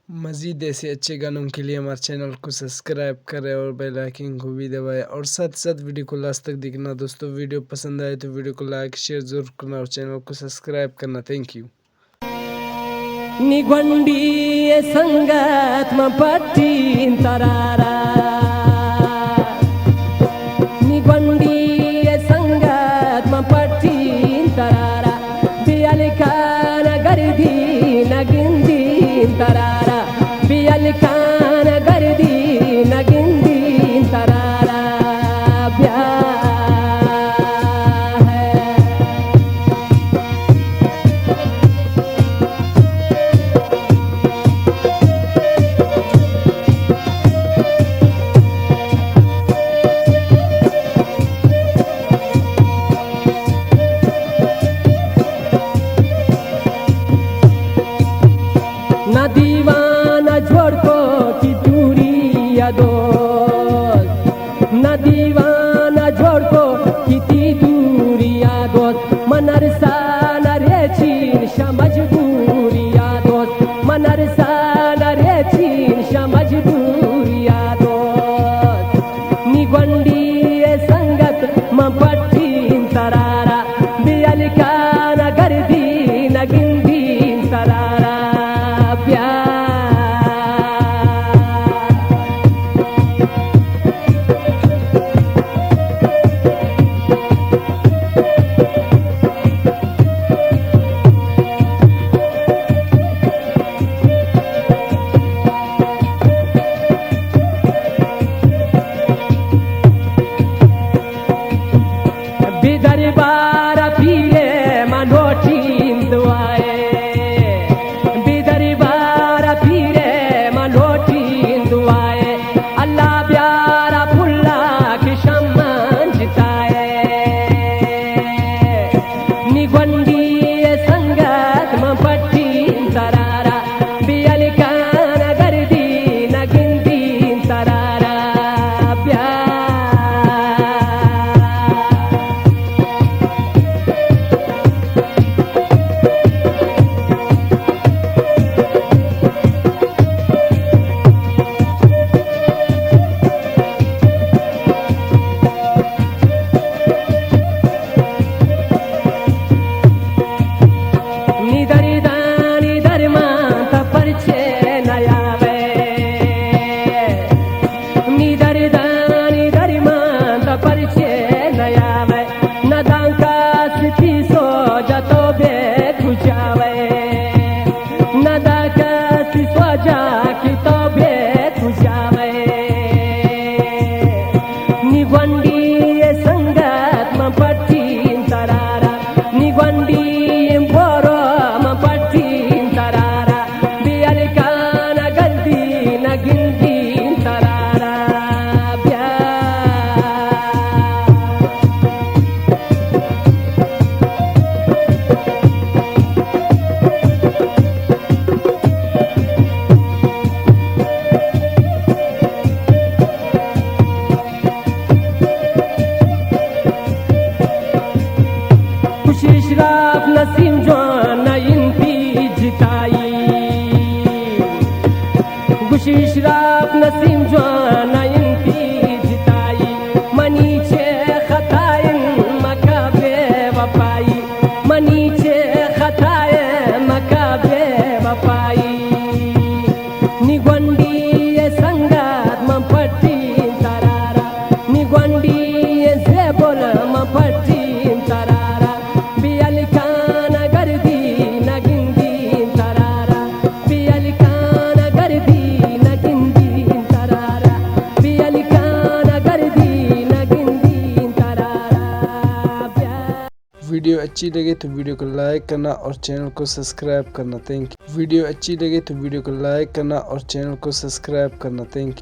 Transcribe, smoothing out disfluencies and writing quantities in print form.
मज़ीद ऐसे अच्छे गानों के लिए हमारे चैनल को सब्सक्राइब करें और बेल आइकन को भी दबाएं और साथ साथ वीडियो को लास्ट तक देखना। दोस्तों वीडियो पसंद आए तो वीडियो को लाइक शेयर जरूर करना और चैनल को सब्सक्राइब करना। Thank you. निगोंडी संगत में पट्टी तरारा निगोंडी संगत में पट्टी तरारा बियलकान गर्दी नगिंदी तरारा बियलकान गर्दी नगिंदी तरारा ब्याह है। न दीवाना छोड़ को की दूरी दोस्त न दीवाना छोड़ को की दूरी दोस्त मनरसा नरेचीन समझबूरी दोस्त मनरसा नरेचीन समझबूरी दोस्त निगोंडी संगत में पट्टी तरारा बियलकान गर्दी नगिंदी तरारा बिदरबार पीले मनोटीन दुआए बिदरबार पीले मनोटीन दुआए अल्लाह प्यारा फुल्ला की सम्मान जिताए निगोंडी संगत में पट्टी तरारा बियलकान गर्दी नगिंदी तरारा निगोंडी संगत में पट्टी तरारा निगोंडी बोरो में पट्टी तरारा बियलकान गर्दी नगिंदी तरारा इशराफ नसीम जवान इंती जिताई गुश इशराफ नसीम जवान इंती जिताई मनीचे खताइन मकाबे वफाई मनीचे खताए मकाबे वफाई निगोंडी संगत में पट्टी तरारा निगोंडी से बोल में पट्टी तरारा बियलकान गर्दी नगिंदी तरारा बियलकान गर्दी नगिंदी तरारा बियलकान गर्दी नगिंदी तरारा। वीडियो अच्छी लगे तो वीडियो को लाइक करना और चैनल को सब्सक्राइब करना। Thank you. वीडियो अच्छी लगे तो वीडियो को लाइक करना और चैनल को सब्सक्राइब करना। Thank you.